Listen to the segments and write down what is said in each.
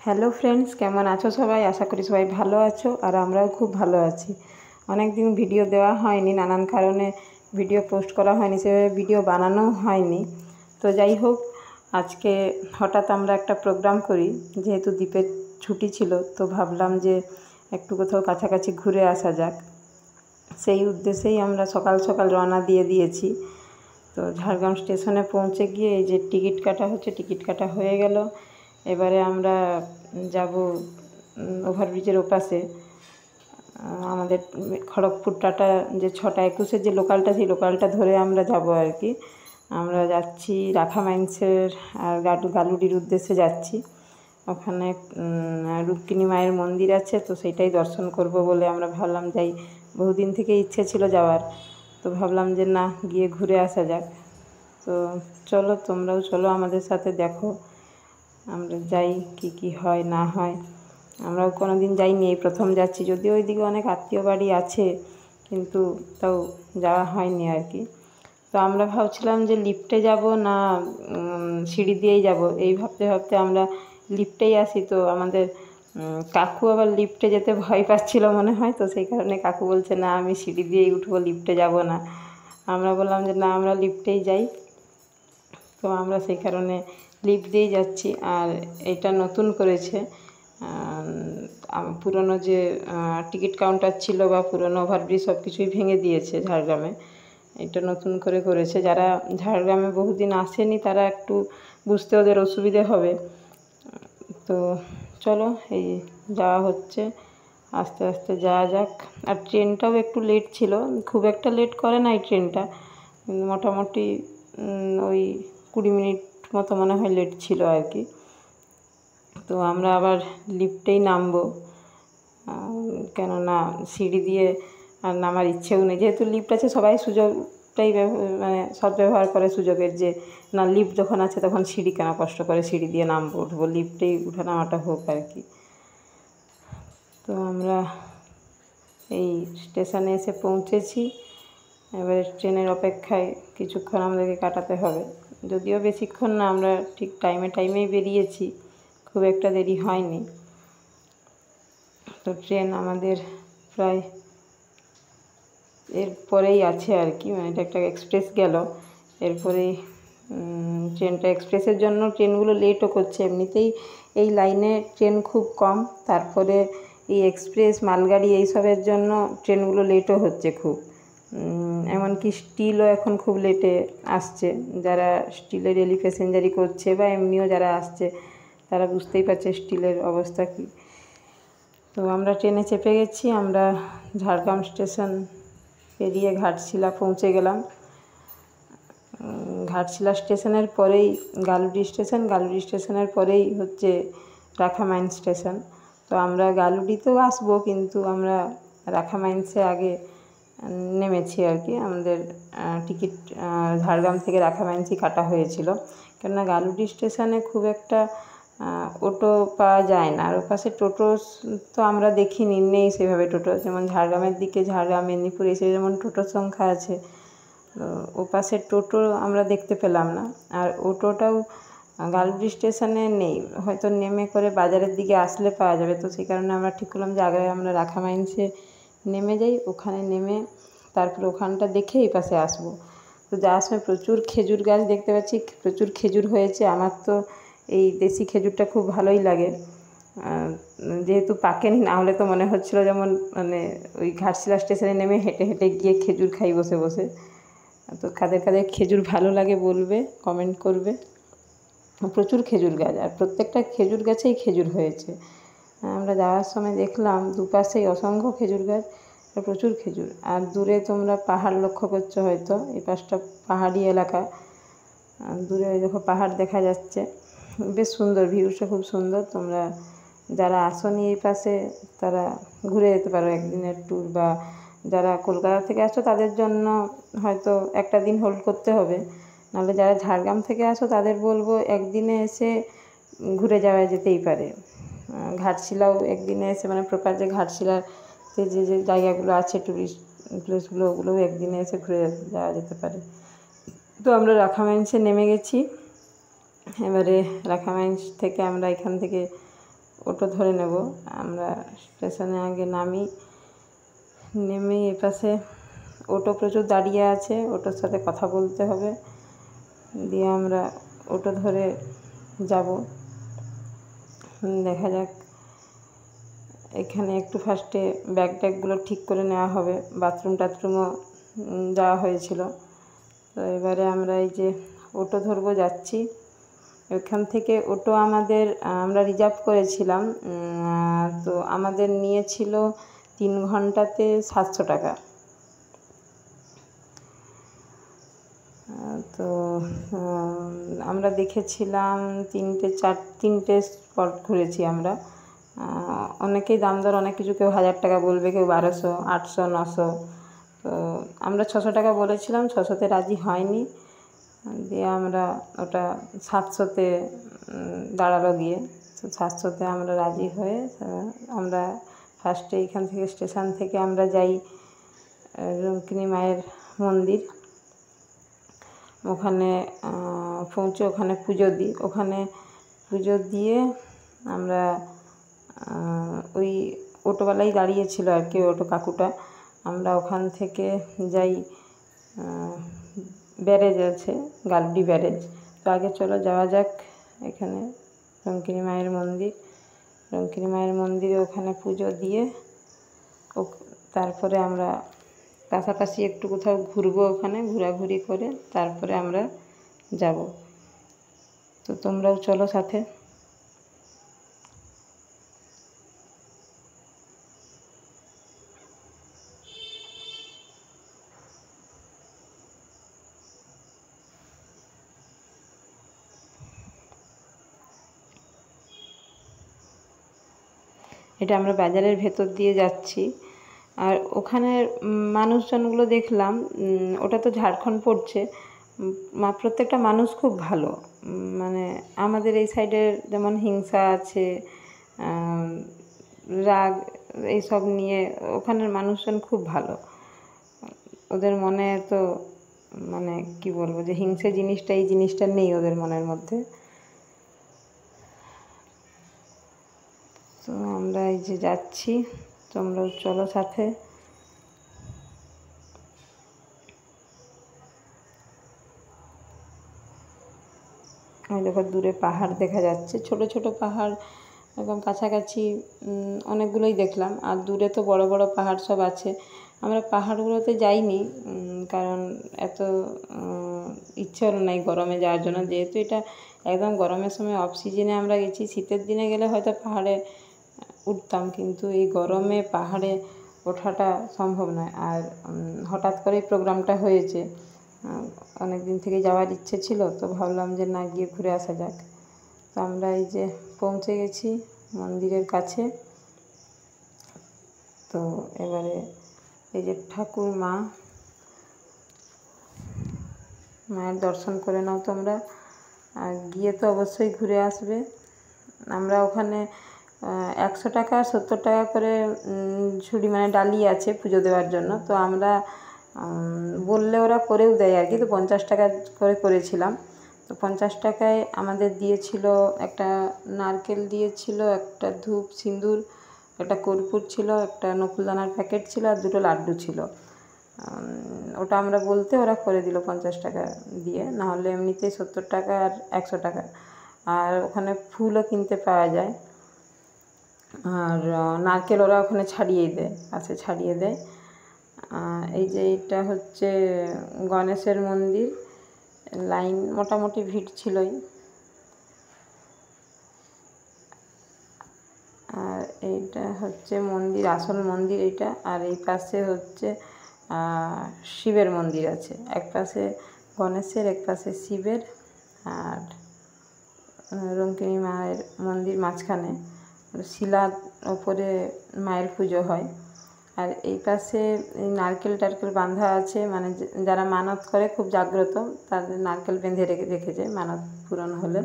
Hello friends, কেমন আছো সবাই? আশা করি সবাই ভালো আছো আর আমরাও খুব ভালো আছি। অনেক দিন ভিডিও দেওয়া হয়নি, নানান কারণে ভিডিও পোস্ট করা হয়নি, সেভাবে ভিডিও বানানোও হয়নি। তো যাই হোক, আজকে হঠাৎ আমরা একটা প্রোগ্রাম করি, যেহেতু দ্বীপের ছুটি ছিল, তো ভাবলাম যে একটু কোথাও কাছাকাছি ঘুরে আসা যাক। সেই উদ্দেশ্যেই আমরা সকাল সকাল রওনা দিয়েছি। তো ঝাড়গ্রাম স্টেশনে পৌঁছে গিয়ে এই যে টিকিট কাটা হয়ে গেল। এবারে আমরা যাব ওভারব্রিজের ওপাশে। আমাদের খড়গপুর টাটা যে 6:21 যে লোকালটা, সেই লোকালটা ধরে আমরা যাব আর কি। আমরা যাচ্ছি রাখা মাইন্সের আর গালুডির উদ্দেশ্যে যাচ্ছি। ওখানে রুক্মিণী মায়ের মন্দির আছে, তো সেইটাই দর্শন করব বলে আমরা ভাবলাম যাই। বহুদিন থেকে ইচ্ছে ছিল যাওয়ার, তো ভাবলাম যে না, গিয়ে ঘুরে আসা যাক। তো চলো, তোমরাও চলো আমাদের সাথে, দেখো আমরা যাই কি হয় না হয়। আমরাও কোনো দিন যাইনি, এই প্রথম যাচ্ছি। যদিও ওইদিকে অনেক আত্মীয় বাড়ি আছে, কিন্তু তাও যাওয়া হয়নি আর কি। তো আমরা ভাবছিলাম যে লিফটে যাব না সিঁড়ি দিয়েই যাব, এই ভাবতে ভাবতে আমরা লিফটেই আসি। তো আমাদের কাকু আবার লিফটে যেতে ভয় পাচ্ছিল মনে হয়, তো সেই কারণে কাকু বলছে না, আমি সিঁড়ি দিয়েই উঠবো, লিফটে যাব না। আমরা বললাম যে না, আমরা লিফটেই যাই। তো আমরা সেই কারণে লিফট দিয়েই যাচ্ছি। আর এটা নতুন করেছে, পুরনো যে টিকিট কাউন্টার ছিল বা পুরনো ওভারব্রিজ সব কিছুই ভেঙে দিয়েছে ঝাড়গ্রামে। এটা নতুন করে করেছে। যারা ঝাড়গ্রামে বহুদিন আসেনি তারা একটু বুঝতে ওদের অসুবিধে হবে। তো চলো, এই যাওয়া হচ্ছে, আস্তে আস্তে যাওয়া যাক। আর ট্রেনটাও একটু লেট ছিল, খুব একটা লেট করে না এই ট্রেনটা, মোটামুটি ওই 20 মিনিট মতো মনে হয় লেট ছিল আর কি। তো আমরা আবার লিফটেই নামবো, কেননা সিঁড়ি দিয়ে আর নামার ইচ্ছেও নেই। যেহেতু লিফট আছে, সবাই সুযোগটাই মানে সদ্ব্যবহার করে সুযোগের, যে না, লিফট যখন আছে তখন সিঁড়ি কেন কষ্ট করে সিঁড়ি দিয়ে নামবো, উঠবো, লিফটেই উঠা নামাটা হোক আর কি। তো আমরা এই স্টেশনে এসে পৌঁছেছি। এবারে ট্রেনের অপেক্ষায় কিছুক্ষণ আমাদেরকে কাটাতে হবে। যদিও বেশিক্ষণ না, আমরা ঠিক টাইমেই বেরিয়েছি, খুব একটা দেরি হয়নি। তো ট্রেন আমাদের প্রায় এরপরেই আছে আর কি, মানে এটা একটা এক্সপ্রেস গেল, এরপরেই ট্রেনটা এক্সপ্রেসের জন্য ট্রেনগুলো লেটও করছে। এমনিতেই এই লাইনে ট্রেন খুব কম, তারপরে এই এক্সপ্রেস মালগাড়ি এইসবের জন্য ট্রেনগুলো লেটও হচ্ছে খুব। এমনকি স্টিলও এখন খুব লেটে আসছে। যারা স্টিলে ডেলি প্যাসেঞ্জারি করছে বা এমনিও যারা আসছে, তারা বুঝতেই পারছে স্টিলের অবস্থা কী। তো আমরা ট্রেনে চেপে গেছি। আমরা ঝাড়গ্রাম স্টেশন পেরিয়ে ঘাটশিলা পৌঁছে গেলাম। ঘাটশিলা স্টেশনের পরেই গালুডি স্টেশনের পরেই হচ্ছে রাখা মাইন্স স্টেশন। তো আমরা গালুডিতেও আসবো, কিন্তু আমরা রাখা মাইন্সে আগে নেমেছি আর কি। আমাদের টিকিট ঝাড়গ্রাম থেকে রাখা মাইন্সই কাটা হয়েছিল, কেননা গালুডি স্টেশনে খুব একটা অটো পাওয়া যায় না। আর ওপাশে টোটো তো আমরা দেখিনি, নেই সেভাবে টোটো। যেমন ঝাড়গ্রামের দিকে, ঝাড়গ্রাম, মেদিনীপুর এসে যেমন টোটোর সংখ্যা আছে, ওপাশে টোটো আমরা দেখতে পেলাম না। আর অটোটাও গালুডি স্টেশনে নেই, হয়তো নেমে করে বাজারের দিকে আসলে পাওয়া যাবে। তো সেই কারণে আমরা ঠিক করলাম যে আগে আমরা রাখা মাইন্সে নেমে যাই, ওখানে নেমে তারপর ওখানটা দেখে এই পাশে আসবো। তো যাওয়ার সময় প্রচুর খেজুর গাছ দেখতে পাচ্ছি, প্রচুর খেজুর হয়েছে। আমার তো এই দেশি খেজুরটা খুব ভালোই লাগে, যেহেতু পাকেনি, না হলে তো মনে হচ্ছিলো যেমন মানে ওই ঘাটশিলা স্টেশনে নেমে হেঁটে হেঁটে গিয়ে খেজুর খাই বসে বসে। তো কাদের কাদের খেজুর ভালো লাগে বলবে, কমেন্ট করবে। প্রচুর খেজুর গাছ, আর প্রত্যেকটা খেজুর গাছেই খেজুর হয়েছে। আমরা যাওয়ার সময় দেখলাম দুপাশেই অসংখ্য খেজুর গাছ, প্রচুর খেজুর। আর দূরে তোমরা পাহাড় লক্ষ্য করছো হয়তো, এই পাশটা পাহাড়ি এলাকা। দূরে ওই দেখো পাহাড় দেখা যাচ্ছে, বেশ সুন্দর, ভিউটা খুব সুন্দর। তোমরা যারা আসোনি এই পাশে, তারা ঘুরে যেতে পারো একদিনের ট্যুর, বা যারা কলকাতা থেকে আসো তাদের জন্য হয়তো একটা দিন হোল্ড করতে হবে। নাহলে যারা ঝাড়গ্রাম থেকে আসো তাদের বলবো একদিনে এসে ঘুরে যাওয়া যেতেই পারে। ঘাটশিলাও একদিনে এসে, মানে প্রপার যে ঘাটশিলাতে যে যে জায়গাগুলো আছে টুরিস্ট প্লেসগুলো, ওগুলোও একদিনে এসে ঘুরে যাওয়া যেতে পারে। তো আমরা রাখা মাইন্সে নেমে গেছি। এবারে রাখা মাইন্স থেকে আমরা এখান থেকে অটো ধরে নেব। আমরা স্টেশনে আগে নামি, নেমে এপাশে অটো প্রচুর দাঁড়িয়ে আছে, অটোর সাথে কথা বলতে হবে, দিয়ে আমরা অটো ধরে যাব। দেখা যাক, এখানে একটু ফার্স্টে ব্যাগ ট্যাগগুলো ঠিক করে নেওয়া হবে, বাথরুম টাথরুমও যাওয়া হয়েছিল। তো এবারে আমরা এই যে অটো ধরবো, যাচ্ছি। এখান থেকে অটো আমরা রিজার্ভ করেছিলাম, তো আমাদের নিয়েছিল 3 ঘন্টাতে 700 টাকা। তো আমরা দেখেছিলাম 3টে স্পট ঘুরেছি আমরা। অনেকেই দাম দর অনেক কিছু, কেউ 1000 টাকা বলবে, কেউ 1200, 800, 900। তো আমরা 600 টাকা বলেছিলাম, 600তে রাজি হয়নি, দিয়ে আমরা ওটা 700তে দাঁড়ালো গিয়ে। তো 700তে আমরা রাজি হয়ে আমরা ফার্স্টে এখান থেকে স্টেশন থেকে আমরা যাই রঙ্কিনী মায়ের মন্দির। ওখানে পৌঁছে ওখানে পুজো দিই। ওখানে পুজো দিয়ে আমরা ওই অটোওয়ালাই দাঁড়িয়েছিল আর কি, অটো কাকুটা। আমরা ওখান থেকে যাই, ব্যারেজ আছে, গালুডি ব্যারেজ। তো আগে চলো যাওয়া যাক এখানে রঙ্কিনী মায়ের মন্দির। রঙ্কিনী মায়ের মন্দিরে ওখানে পুজো দিয়ে তারপরে আমরা পাশাপাশি একটু কোথাও ঘুরবো, ওখানে ঘোরাঘুরি করে তারপরে আমরা যাব। তো তোমরাও চলো সাথে। এটা আমরা বাজারের ভেতর দিয়ে যাচ্ছি। আর ওখানের মানুষজনগুলো দেখলাম, ওটা তো ঝাড়খণ্ড পড়ছে, প্রত্যেকটা মানুষ খুব ভালো। মানে আমাদের এই সাইডের যেমন হিংসা আছে, রাগ, এইসব নিয়ে ওখানের মানুষজন খুব ভালো। ওদের মনে তো মানে কি বলবো, যে হিংসে জিনিসটা, এই জিনিসটা নেই ওদের মনের মধ্যে। তো আমরা এই যে যাচ্ছি, তোমরাও চলো সাথে। ওই দেখো দূরে পাহাড় দেখা যাচ্ছে, ছোট ছোট পাহাড়, একদম কাছাকাছি অনেকগুলোই দেখলাম। আর দূরে তো বড় বড় পাহাড় সব আছে। আমরা পাহাড়গুলোতে যাইনি, কারণ এত ইচ্ছে হলো না এই গরমে যাওয়ার জন্য। যেহেতু এটা একদম গরমের সময়, অফ সিজনে আমরা গেছি। শীতের দিনে গেলে হয়তো পাহাড়ে উঠতাম, কিন্তু এই গরমে পাহাড়ে ওঠাটা সম্ভব নয়। আর হঠাৎ করেই প্রোগ্রামটা হয়েছে, অনেক দিন থেকে যাওয়ার ইচ্ছে ছিল, তো ভাবলাম যে না, গিয়ে ঘুরে আসা যাক। তো আমরা এই যে পৌঁছে গেছি মন্দিরের কাছে। তো এবারে এই যে ঠাকুর মায়ের দর্শন করে নাও তোমরা, আর গিয়ে তো অবশ্যই ঘুরে আসবে। আমরা ওখানে 100 টাকা 70 টাকা করে ঝুড়ি, মানে ডালি আছে পুজো দেওয়ার জন্য। তো আমরা বললে ওরা করেও দেয় আর কি। তো 50 টাকা করে করেছিলাম। তো 50 টাকায় আমাদের দিয়েছিল একটা নারকেল দিয়েছিল, একটা ধূপ সিঁদুর, একটা কর্পূর ছিল, একটা নকুলদানার প্যাকেট ছিল, আর 2টো লাড্ডু ছিল। ওটা আমরা বলতে ওরা করে দিল 50 টাকা দিয়ে, নাহলে এমনিতেই 70 টাকা আর 100 টাকা। আর ওখানে ফুলও কিনতে পাওয়া যায়। আর নারকেল ওরা ওখানে ছাড়িয়ে দেয়। এই যে এটা হচ্ছে গণেশের মন্দির, লাইন মোটামুটি ভিড় ছিলই। আর এইটা হচ্ছে মন্দির, আসল মন্দির এইটা। আর এই পাশে হচ্ছে শিবের মন্দির আছে, এক পাশে গণেশের, এক পাশে শিবের, আর রঙ্কিনী মায়ের মন্দির মাঝখানে। শিলার ওপরে মায়ের পুজো হয়। আর এই পাশে নারকেল টারকেল বাঁধা আছে, মানে যারা মানত করে, খুব জাগ্রত, তাদের নারকেল বেঁধে রেখেছে মানত পূরণ হলে।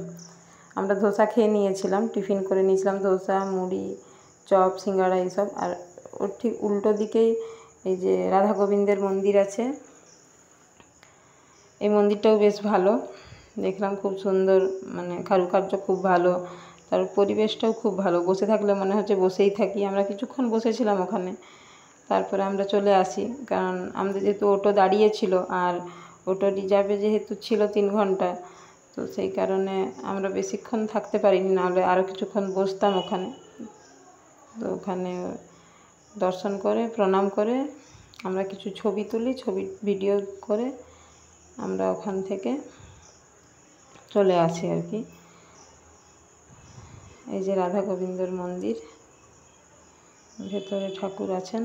আমরা ধোসা খেয়ে নিয়েছিলাম, টিফিন করে নিয়েছিলাম, ধোসা, মুড়ি, চপ, সিঙ্গাড়া এইসব। আর ওর ঠিক উল্টো দিকেই এই যে রাধা গোবিন্দের মন্দির আছে। এই মন্দিরটাও বেশ ভালো দেখলাম, খুব সুন্দর, মানে কারুকার্য খুব ভালো। তার পরিবেশটাও খুব ভালো, বসে থাকলে মনে হচ্ছে বসেই থাকি। আমরা কিছুক্ষণ বসেছিলাম ওখানে, তারপরে আমরা চলে আসি, কারণ আমাদের যেহেতু অটো দাঁড়িয়ে ছিল আর অটো রিজার্ভে যেহেতু ছিল 3 ঘন্টা, তো সেই কারণে আমরা বেশিক্ষণ থাকতে পারিনি, নাহলে আরও কিছুক্ষণ বসতাম ওখানে। তো ওখানে দর্শন করে প্রণাম করে আমরা কিছু ছবি তুলি, ছবি ভিডিও করে আমরা ওখান থেকে চলে আসি আর কি। এই যে রাধা গোবিন্দর মন্দির, ভেতরে ঠাকুর আছেন,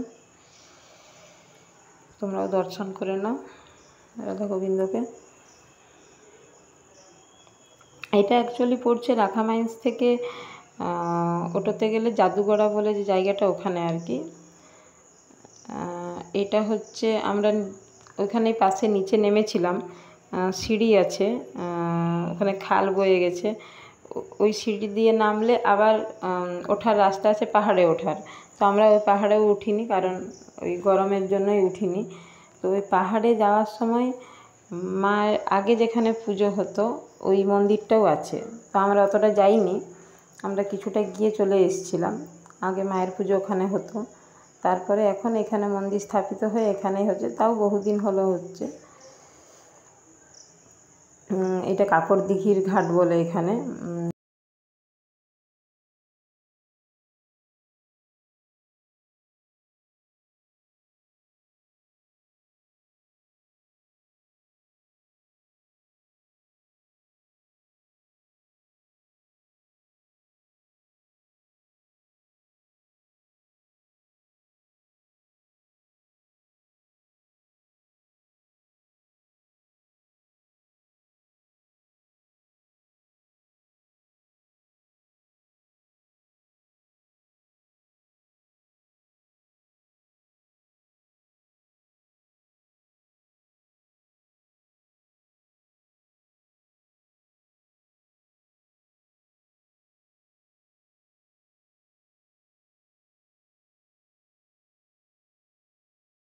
তোমরাও দর্শন করে নাও রাধা গোবিন্দকে। এটা অ্যাকচুয়ালি পড়ছে রাখা মাইন্স থেকে অটোতে গেলে জাদুগড়া বলে যে জায়গাটা, ওখানে আর কি। এটা হচ্ছে আমরা ওইখানে পাশে নিচে নেমেছিলাম, সিঁড়ি আছে, ওখানে খাল বয়ে গেছে, ওই সিঁড়ি দিয়ে নামলে আবার ওঠার রাস্তা আছে, পাহাড়ে ওঠার। তো আমরা ওই পাহাড়েও উঠিনি, কারণ ওই গরমের জন্যই উঠিনি। তো ওই পাহাড়ে যাওয়ার সময় মায়ের আগে যেখানে পুজো হতো ওই মন্দিরটাও আছে, তো আমরা অতটা যাইনি, আমরা কিছুটা গিয়ে চলে এসেছিলাম। আগে মায়ের পুজো ওখানে হতো, তারপরে এখন এখানে মন্দির স্থাপিত হয়ে এখানেই হচ্ছে, তাও বহুদিন হলো হচ্ছে। এটা কাকর দিঘির ঘাট বলে এখানে।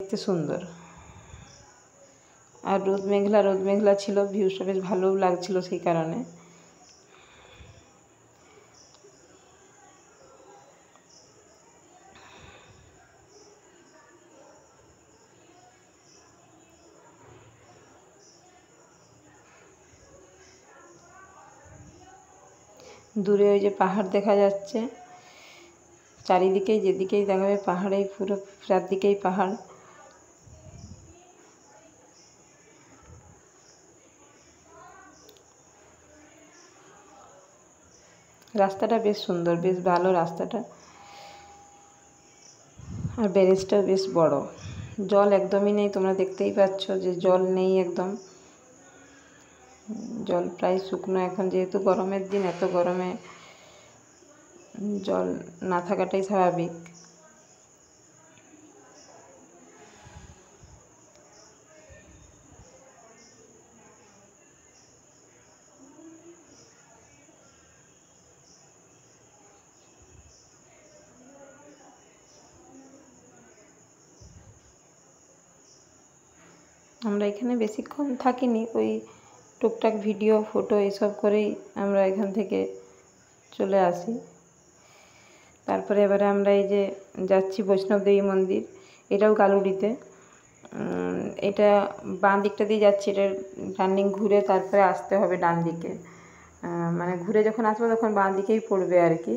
দেখতে সুন্দর, আর রোদ মেঘলা ছিল, ভিউটা বেশ ভালোও লাগছিল সেই কারণে। দূরে ওই যে পাহাড় দেখা যাচ্ছে, চারিদিকেই যেদিকেই দেখাবে পাহাড়েই, পুরো চারদিকেই পাহাড়। রাস্তাটা বেশ সুন্দর, বেশ ভালো রাস্তাটা, আর ব্যারেজটাও বেশ বড়। জল একদমই নেই, তোমরা দেখতেই পাচ্ছ যে জল নেই একদম, জল প্রায় শুকনো। এখন যেহেতু গরমের দিন, এত গরমে জল না থাকাটাই স্বাভাবিক। আমরা এখানে বেশিক্ষণ থাকিনি, ওই টুকটাক ভিডিও ফটো এইসব করেই আমরা এখান থেকে চলে আসি। তারপরে এবারে আমরা এই যে যাচ্ছি বৈষ্ণব দেবী মন্দির, এটাও গালুডিতে। এটা বাঁ দিকটা দিয়ে যাচ্ছি, এটা টার্নিং ঘুরে তারপরে আসতে হবে ডান দিকে, মানে ঘুরে যখন আসবো তখন বাঁ দিকেই পড়বে আর কি।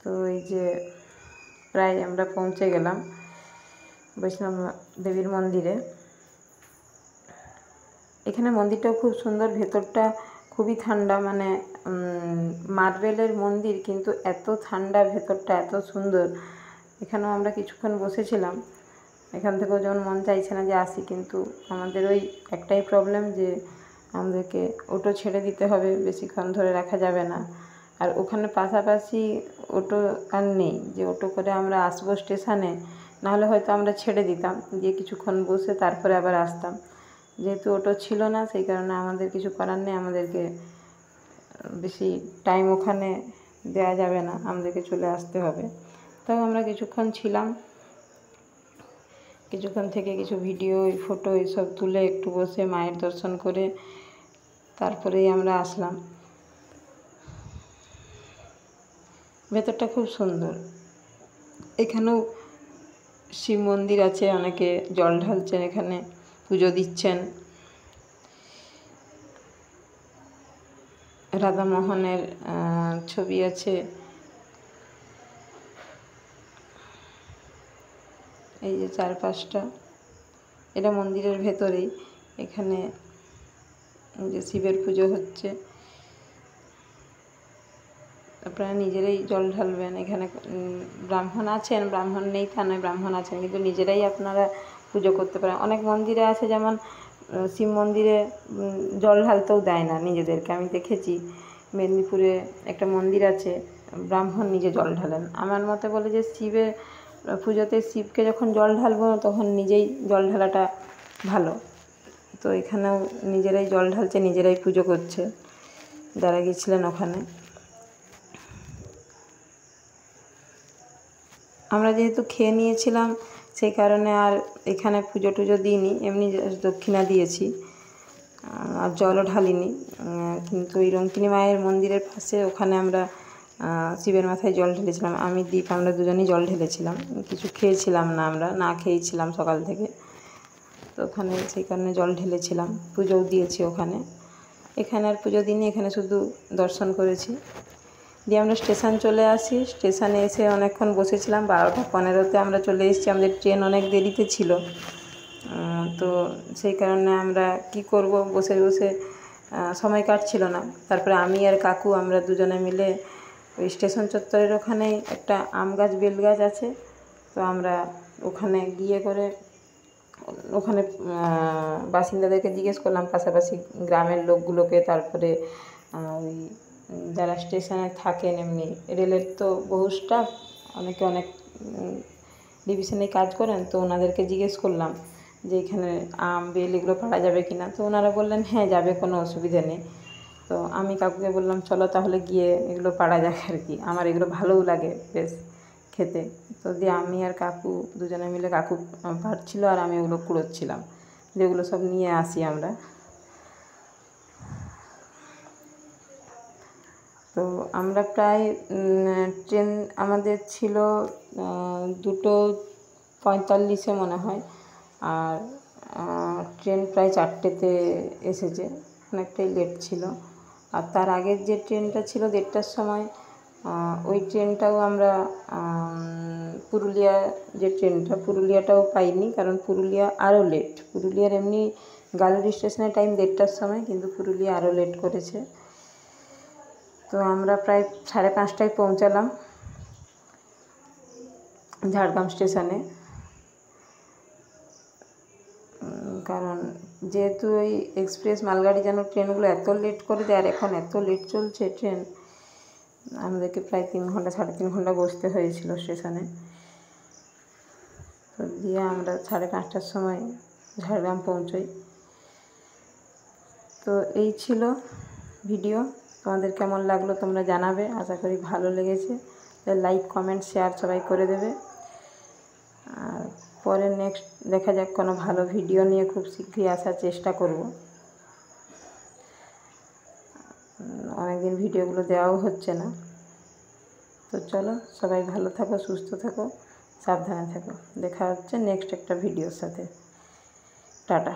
তো এই যে প্রায় আমরা পৌঁছে গেলাম বৈষ্ণব দেবীর মন্দিরে। এখানে মন্দিরটাও খুব সুন্দর, ভেতরটা খুবই ঠান্ডা, মানে মার্বেলের মন্দির কিন্তু এত ঠান্ডা, ভেতরটা এত সুন্দর। এখানেও আমরা কিছুক্ষণ বসেছিলাম, এখান থেকেও যেমন মন চাইছে না যে আসি, কিন্তু আমাদের ওই একটাই প্রবলেম যে আমাদেরকে অটো ছেড়ে দিতে হবে, বেশিক্ষণ ধরে রাখা যাবে না। আর ওখানে পাশাপাশি অটো আর নেই যে অটো করে আমরা আসবো স্টেশনে, নাহলে হয়তো আমরা ছেড়ে দিতাম, দিয়ে কিছুক্ষণ বসে তারপরে আবার আসতাম। যেহেতু অটো ছিল না, সেই কারণে আমাদের কিছু করার নেই, আমাদেরকে বেশি টাইম ওখানে দেওয়া যাবে না, আমাদেরকে চলে আসতে হবে। তাও আমরা কিছুক্ষণ ছিলাম, কিছুক্ষণ থেকে কিছু ভিডিও ফটো এইসব তুলে একটু বসে মায়ের দর্শন করে তারপরেই আমরা আসলাম। ভেতরটা খুব সুন্দর। এখানেও শিব মন্দির আছে, অনেকে জল ঢালছেন, এখানে পুজো দিচ্ছেন। রাধা মোহনের ছবি আছে। এই যে চারপাশটা, এটা মন্দিরের ভেতরেই। এখানে যে শিবের পুজো হচ্ছে, আপনারা নিজেরাই জল ঢালবেন। এখানে ব্রাহ্মণ আছেন, ব্রাহ্মণ নেই তা নয়, ব্রাহ্মণ আছেন, কিন্তু নিজেরাই আপনারা পুজো করতে পারেন। অনেক মন্দিরে আছে, যেমন শিব মন্দিরে জল ঢালতেও দেয় না নিজেদেরকে। আমি দেখেছি মেদিনীপুরে একটা মন্দির আছে, ব্রাহ্মণ নিজে জল ঢালেন। আমার মতে বলে যে শিবের পুজোতে শিবকে যখন জল ঢালবো তখন নিজেই জল ঢালাটা ভালো। তো এখানেও নিজেরাই জল ঢালছে, নিজেরাই পুজো করছে যারা গেছিলেন ওখানে। আমরা যেহেতু খেয়ে নিয়েছিলাম, সেই কারণে আর এখানে পুজো টুজো দিইনি, এমনি দক্ষিণা দিয়েছি আর জলও ঢালিনি। কিন্তু ওই রঙ্কিনী মায়ের মন্দিরের পাশে ওখানে আমরা শিবের মাথায় জল ঢেলেছিলাম। আমি, দীপ, আমরা দুজনেই জল ঢেলেছিলাম। কিছু খেয়েছিলাম না, আমরা না খেয়েছিলাম সকাল থেকে। তো ওখানে সেই কারণে জল ঢেলেছিলাম, পুজোও দিয়েছি ওখানে। এখানে আর পুজো দিইনি, এখানে শুধু দর্শন করেছি। দিয়ে আমরা স্টেশন চলে আসি। স্টেশনে এসে অনেকক্ষণ বসেছিলাম, 12টা 15-তে আমরা চলে এসেছি। আমাদের ট্রেন অনেক দেরিতে ছিল, তো সেই কারণে আমরা কি করব, বসে বসে সময় কাটছিল না। তারপরে আমি আর কাকু আমরা দুজনে মিলে ওই স্টেশন চত্বরের ওখানেই একটা আম গাছ, বেল গাছ আছে, তো আমরা ওখানে গিয়ে করে ওখানে বাসিন্দাদেরকে জিজ্ঞেস করলাম, পাশাপাশি গ্রামের লোকগুলোকে। তারপরে ওই যারা স্টেশনে থাকেন, এমনি রেলের তো বহু স্টাফ, অনেকে অনেক ডিভিশনে কাজ করেন, তো ওনাদেরকে জিজ্ঞেস করলাম যে এখানে আম, বেল এগুলো পাওয়া যাবে কি না। তো ওনারা বললেন হ্যাঁ যাবে, কোনো অসুবিধা নেই। তো আমি কাকুকে বললাম চলো তাহলে গিয়ে এগুলো পাড়া যাক আর কি, আমার এগুলো ভালোও লাগে বেশ খেতে। তো দিয়ে আমি আর কাকু দুজনে মিলে, কাকু পাড়ছিল আর আমি ওগুলো কুড়োচ্ছিলাম, যেগুলো সব নিয়ে আসি আমরা। তো আমরা প্রায় ট্রেন আমাদের ছিল 2:45 মনে হয়, আর ট্রেন প্রায় 4টেতে এসেছে, অনেকটাই লেট ছিল। আর তার আগের যে ট্রেনটা ছিল 1:30টার সময়, ওই ট্রেনটাও আমরা পুরুলিয়া যে ট্রেনটা, পুরুলিয়াটাও পাইনি, কারণ পুরুলিয়া আরও লেট। পুরুলিয়ার এমনি গালুরি স্টেশনের টাইম 1:30টার সময়, কিন্তু পুরুলিয়া আরও লেট করেছে। তো আমরা প্রায় 5:30টায় পৌঁছালাম ঝাড়গ্রাম স্টেশনে। কারণ যেহেতু ওই এক্সপ্রেস মালগাড়ি যেন ট্রেনগুলো এত লেট করে দেয়, আর এখন এত লেট চলছে ট্রেন, আমাদেরকে প্রায় 3 ঘন্টা 3.5 ঘন্টা বসতে হয়েছিল স্টেশনে। তো দিয়ে আমরা 5:30টার সময় ঝাড়গ্রাম পৌঁছই। তো এই ছিল ভিডিও। তোমাদের কেমন লাগলো তোমরা জানাবে, আশা করি ভালো লেগেছে। লাইক, কমেন্ট, শেয়ার সবাই করে দেবে। আর পরে নেক্সট দেখা যাক, কোনো ভালো ভিডিও নিয়ে খুব শীঘ্রই আসার চেষ্টা করব। অনেকদিন ভিডিওগুলো দেওয়াও হচ্ছে না। তো চলো, সবাই ভালো থাকো, সুস্থ থাকো, সাবধানে থাকো। দেখা হচ্ছে নেক্সট একটা ভিডিওর সাথে। টাটা।